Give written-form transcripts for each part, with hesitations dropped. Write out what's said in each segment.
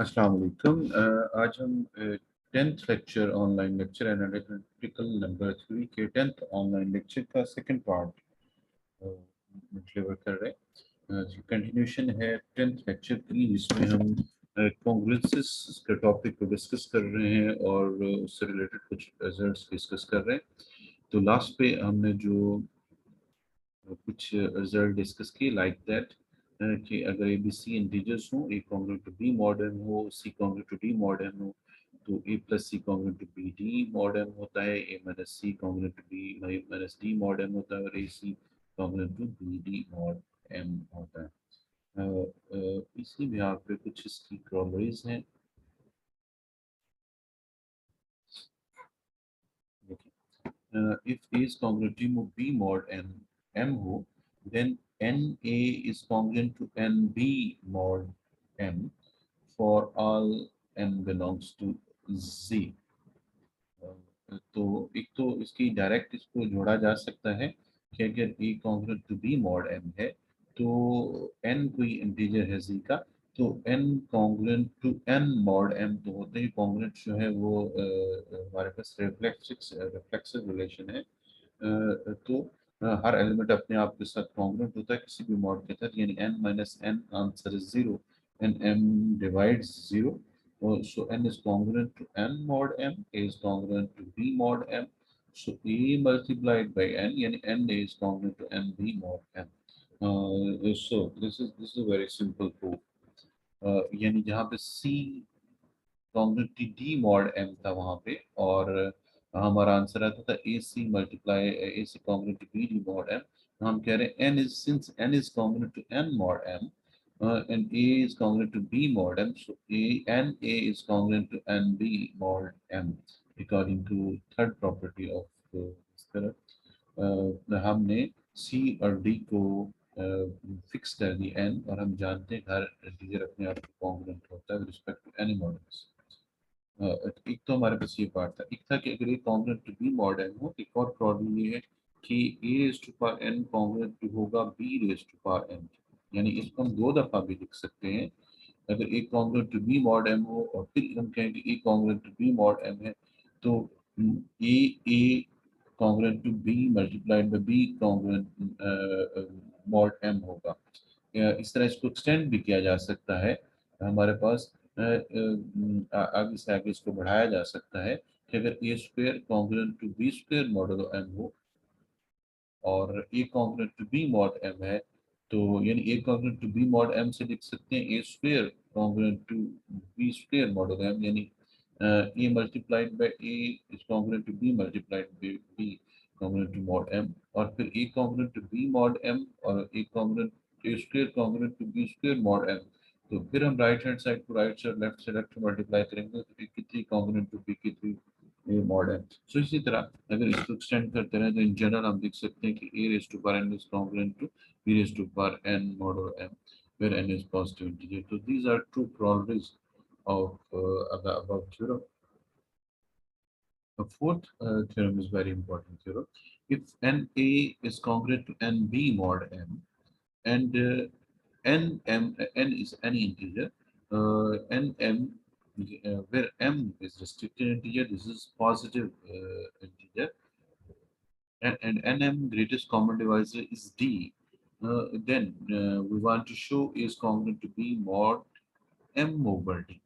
अस्सलाम वालेकुम। आज हम 10th lecture online lecture analytical number 3 के 10th ऑनलाइन लेक्चर का सेकंड पार्ट डिलीवर कर रहे हैं। कंटिन्यूशन है 10th लेक्चर की, जिसमें हम कॉन्ग्रेंसेस के टॉपिक को डिस्कस कर रहे हैं और उससे रिलेटेड कुछ रिजल्ट्स डिस्कस कर रहे हैं। तो लास्ट पे हमने जो कुछ रिजल्ट डिस्कस किए लाइक दैट कि अगर ए बी सी इंटीजर्स हो, a congruent to B mod M हो, c congruent to d mod M हो, तो a plus c congruent to b d mod m होता है, a minus c congruent to b minus d mod m होता है, और a c congruent to b d mod m होता है। इसी में यहाँ पे कुछ इसकी क्रॉलरीज हैं। If A is congruent to B mod M हो, then NA is congruent to NB mod M for all n belongs to Z। तो एक तो इसकी डायरेक्ट इसको जोड़ा जा सकता है कि अगर A congruent to B mod M है, तो n कोई इंटीजर है Z का, तो n congruent to n mod M तो होते ही कॉन्ग्रुएंट जो है वो हमारे पास रिफ्लेक्सिव रिलेशन है। तो हर एलिमेंट अपने आप के साथ कॉन्ग्रुएंट होता है किसी भी मॉड के तहत, यानी n minus n answer is zero and m divides zero. So n is congruent to n mod m, a is congruent to b mod m. So a multiplied by n, yani n is congruent to n b mod m. So this is a very simple proof. यानी जहाँ पे c congruent d mod m था वहाँ पे, और हमारा answer आता था a c multiply a c congruent b d mod m। हम कह रहे हैं n is since n is congruent to n mod m, and A is congruent to B mod M, so A is congruent to NB mod M according to third property of this तरह। हमने C और D को fix कर दी n, और हम जानते हैं हर integer अपने आप को कॉन्ग्रुएंट होता है with respect to any modulus. एक तो हमारे पास ये पार्ट था, एक था कि अगर ये congruent to B mod n हो, एक और प्रॉब्लम ये है कि a raise to power n congruent to होगा b raise to power n, यानी इसको हम दो दफा भी लिख सकते हैं। अगर a congruent to B mod m हो और फिर हम कहें कि a congruent to B mod m है, तो ए congruent to b multiplied by b congruent mod m होगा। इस तरह इसको एक्सटेंड भी किया जा सकता है। हमारे पास आगे से आगे इसको बढ़ाया जा सकता है कि अगर a square congruent to B square modulo m हो और a congruent to B mod m है, तो यानी a congruent to B mod m से लिख सकते हैं a square congruent to B square modulo m, यानी a multiplied by a is congruent to b multiplied by b congruent to mod m, और फिर a congruent to B mod m और a congruent a square congruent to B square mod m। तो फिर हम right hand side को right side left से left multiply करेंगे, तो ए की थ्री कॉन्ग्रुएंट टू बी की थ्री मॉड है। सो इसी तरह अगर इसको एक्सटेंड करते रहे तो इन जनरल हम लिख सकते हैं कि a raise to power n is congruent to b raise to power n mod of m where n is positive integer। तो these are two properties of the above theorem। The fourth theorem is very important theorem. If na is congruent to nb mod m and n is any integer, nm where m is restricted integer, this is positive integer, and nm greatest common divisor is d, then we want to show is congruent to b mod m over d।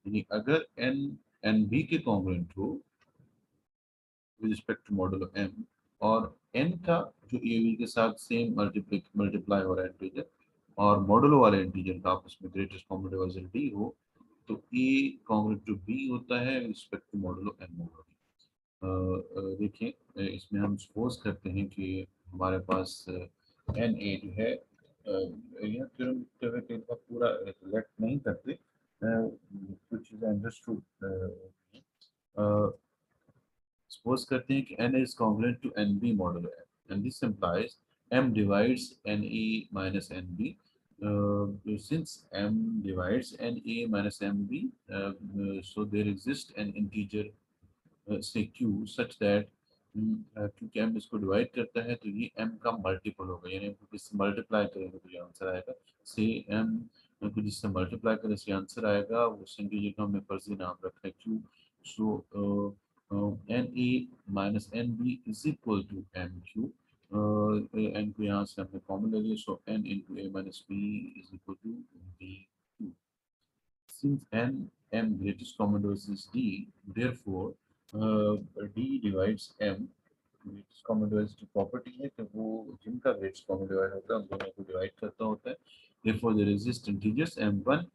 यानी अगर n n b के congruent हो with respect to modulus of m, और n का जो A B के साथ same multiply हो रहा है इंटीजर, और मॉडलो वाले इंटीजर का आपस में ग्रेटेस्ट कॉमन डिवाइजर d हो, तो a कॉन्ग्रुएंट टू b होता है with respect to modulo m over d। देखिए, इसमें हम सपोज करते हैं कि हमारे पास एन ए जो है, यह थ्योरम कई दफा पूरा रिलेक्ट नहीं करते, कुछ चीज़ें अंडरस्टूड। सपोज करते हैं कि n is congruent to nb modulo m, and this implies m divides na minus nb। Since m divides na minus nb, so there exists an integer say q such that क्योंकि m इसको divide करता है तो ये m का multiple होगा, यानी हम इससे मल्टीप्लाई करेंगे तो ये आंसर आएगा। से m को जिससे मल्टीप्लाई करें इससे आंसर आएगा, वो सेंटी जगह हमने फर्जी नाम रखा है q. So n a minus n b is equal to m q. N को यहाँ से हमने कॉमन ले लिया, so n into a minus b is equal to b q. Since n m greatest common divisor is d, therefore d divides m greatest common divisor की property है कि वो जिनका greatest common divisor होता है उन दोनों को डिवाइड करता होता है। Therefore there exist integers m1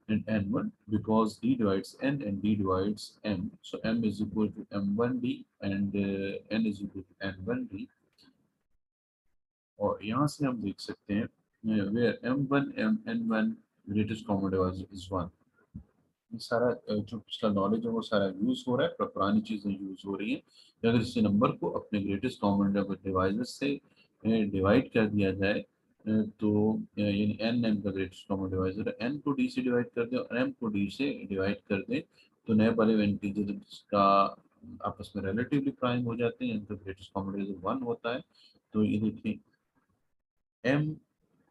and n1 because d divides n and d divides m. So m is equal to m1d and n is equal to n1d. और यहाँ से हम देख सकते हैं where m1 m n1 greatest common divisor is 1. ये सारा जो पिछला नॉलेज है वो सारा यूज हो रहा है, पर पुरानी चीजें यूज हो रही हैं। अगर इस नंबर को अपने ग्रेटेस्ट कॉमन डिवाइजर से डिवाइड कर दिया जाए तो यानी एन एन का ग्रेटेस्ट कॉमन डिवाइजर है, एन को डी से डिवाइड कर दें और एम को डी से डिवाइड कर दें तो नए वाले इंटीजर्स का आपस में रिलेटिवली प्राइम हो जाते हैं, इनका ग्रेटेस्ट कॉमन डिवाइजर 1 होता है। तो ये देखिए m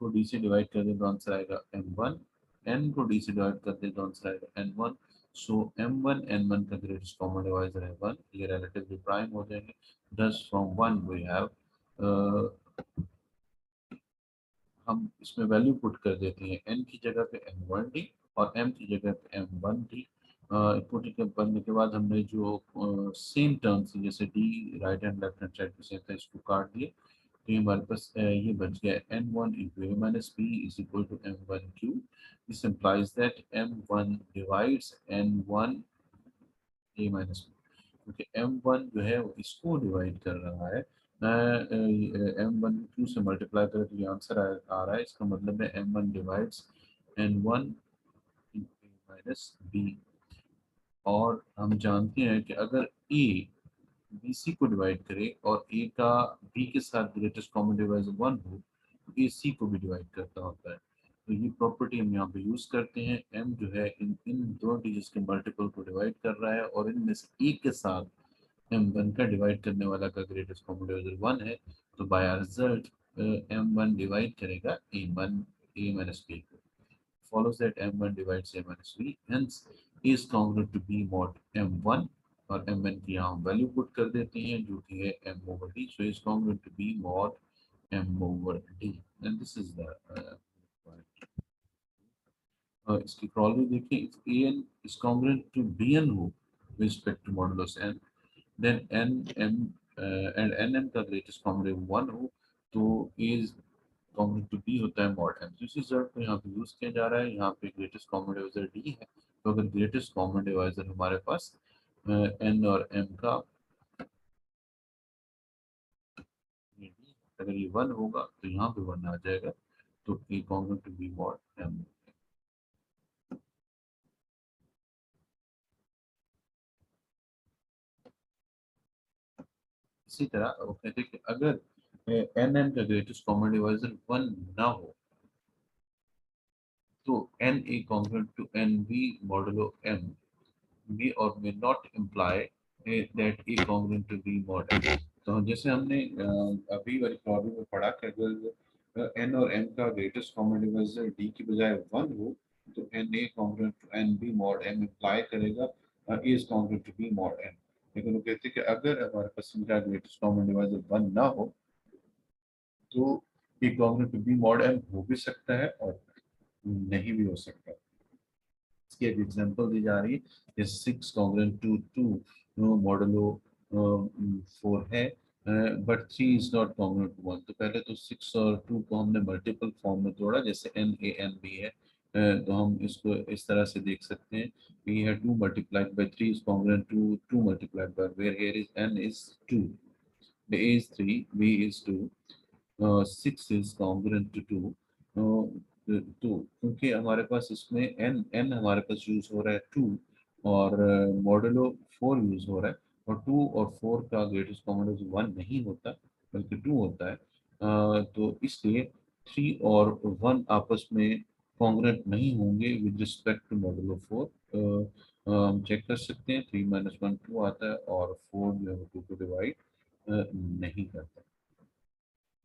को d से डिवाइड कर दें तो आंसर आएगा m1, n को d से डिवाइड कर दें तो आंसर आएगा n1। सो m1 n1 का ग्रेटेस्ट कॉमन डिवाइजर है 1, ये रिलेटिवली प्राइम हो जाएंगे। thus from 1 we have हम इसमें वैल्यू पुट कर देते हैं n की जगह पे m1d और m की जगह पे m1d। पुट करने के बाद हमने जो सेम टर्म्स जैसे d right hand left hand side पे सेम था इसको काट दिए, तो ये हमारे पास ये बच गया n1 into a minus b is equal to m1q. This implies that m1 divides n1 a minus b, क्योंकि m1 जो है वो इसको डिवाइड कर रहा है। m1 q से मल्टीप्लाई करें तो ये आंसर आ रहा है, इसका मतलब है m1 divides n1 into a minus b। और हम जानते हैं कि अगर a BC को डिवाइड करे और A का B के साथ ग्रेटेस्ट कॉमन डिवाइजर 1 हो तो A C को भी डिवाइड करता होता है। तो ये प्रॉपर्टी हम यहाँ पे यूज करते हैं। M जो है इन इन दो इंटीजर्स के मल्टीपल को डिवाइड कर रहा है और इनमें से एक के साथ M1 का डिवाइड करने वाला का ग्रेटेस्ट कॉमन डिवाइजर 1 है, तो बाय रिजल्ट M1 डिवाइड करेगा A1 A minus B को। Follows that m1 divides a minus b, hence a is congruent to b mod m1 और m1 की यहाँ वैल्यू पुट कर देते हैं जो कि है m over d, so is congruent to b mod m over d and this is the इसकी corollary देखिए, if an is congruent to bn हो with respect to modulus n, then nm and nm का greatest common divisor 1 हो तो a is common to B होता है mod M. तो इसी रिजल्ट को यहाँ पे यूज किया जा रहा है। यहाँ पे ग्रेटेस्ट कॉमन डिवाइजर डी है, तो अगर ग्रेटेस्ट कॉमन डिवाइजर हमारे पास एन और एम का अगर ये 1 होगा तो यहाँ पे 1 आ जाएगा, तो a common to B mod m. इसी तरह वो कहते हैं कि अगर एन एम का ग्रेटेस्ट कॉमन डिवाइजर 1 ना हो तो n a common to N b modulo m may or may not imply that A congruent to B mod M। तो जैसे हमने अभी वाली प्रॉब्लम में पढ़ा कि अगर n और m का ग्रेटेस्ट कॉमन डिवाइजर d की बजाय 1 हो तो n A congruent to n B mod M imply करेगा A is congruent to B mod M। लेकिन वो कहते हैं कि अगर हमारे पास इनका ग्रेटेस्ट कॉमन डिवाइजर 1 ना हो तो A congruent to B mod M हो भी सकता है और नहीं भी हो सकता। इसकी एक एग्जांपल दी जा रही है, जैसे 6 कॉन्ग्रुएंट टू 2 मॉडुलो 4 है but 3 is not congruent to 1। तो पहले तो 6 और 2 को हमने मल्टीपल फॉर्म में तोड़ा जैसे एन ए एन बी है। तो हम इसको इस तरह से देख सकते हैं कि यह 2 multiplied by 3 is congruent to 2 multiplied by where here is n is 2, a is 3, b is 2, 6 is congruent to 2। तो क्योंकि हमारे पास इसमें n n हमारे पास यूज हो रहा है 2 और मॉडुलो 4 यूज हो रहा है और 2 और 4 का ग्रेटेस्ट कॉमन डिवाइजर 1 नहीं होता बल्कि 2 होता है। तो इसलिए 3 और 1 आपस में कॉन्ग्रुएंट नहीं होंगे विद रिस्पेक्ट टू मॉडुलो 4। हम चेक कर सकते हैं 3 माइनस 1 2 आता है और 4 जो है 2 को डिवाइड नहीं करता।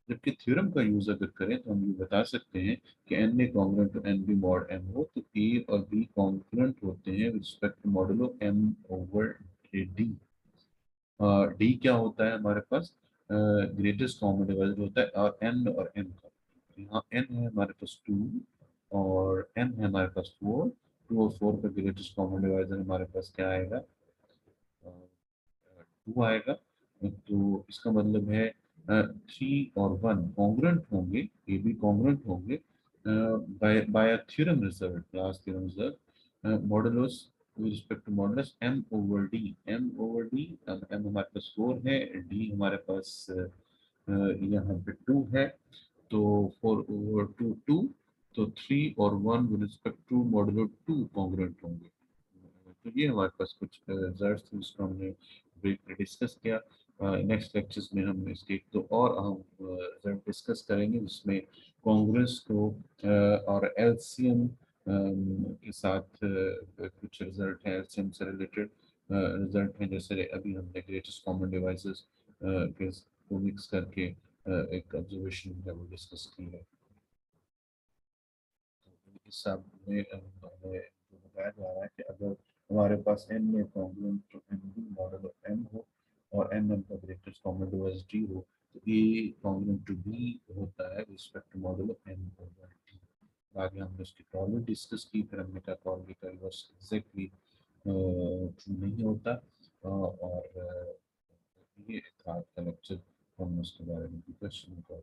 जबकि थ्योरम का यूज अगर करें तो हम ये बता सकते हैं कि N A congruent to N B mod M हो तो ए और बी कॉन्ग्रुएंट होते हैं with respect to modulo M over D. D क्या होता है हमारे पास, ग्रेटेस्ट कॉमन डिवाइजर होता है और एन और एम का। यहाँ एन है हमारे पास टू और एम है हमारे पास फोर। टू और फोर का ग्रेटेस्ट कॉमन डिवाइजर हमारे पास क्या आएगा, टू आएगा। तो इसका मतलब है थ्री और वन कॉन्ग्रुएंट होंगे, ये भी कॉन्ग्रुएंट होंगे by theorem result, class theorem result modulus with respect to modulus M over D. M over D, M हमारे पास फोर है, डी हमारे पास यहाँ पे टू है। तो फोर ओवर टू टू, तो थ्री और one with respect to modulo two congruent होंगे। तो ये हमारे पास कुछ रिजल्ट्स थे जिसको हमने ब्रीफली डिस्कस किया। नेक्स्ट लेक्चर्स में हम इसके एक दो और अहम रिजल्ट डिस्कस करेंगे जिसमें कांग्रेस को और एलसीएम के साथ कुछ रिजल्ट है एलसीएम से रिलेटेड रिजल्ट हैं, जैसे अभी हमने ग्रेटेस्ट कॉमन डिवाइसेस के को मिक्स करके एक ऑब्जर्वेशन है वो डिस्कस की है। इस सब में हमें जो बताया जा रहा है कि अगर हमारे पास एन में congruent to N B modulus of M हो और एन एम का ग्रेटेस्ट कॉमन डिवाइस डी हो तो ए कॉन्ग्रुएंट टू बी होता है respect to modulus of M over D. आगे हमने उसकी प्रॉब्लम डिस्कस की, फिर हमने कहा प्रॉब्लम का रिवर्स एग्जैक्टली ट्रू नहीं होता और ये था आज का लेक्चर। हम उसके बारे में क्वेश्चन को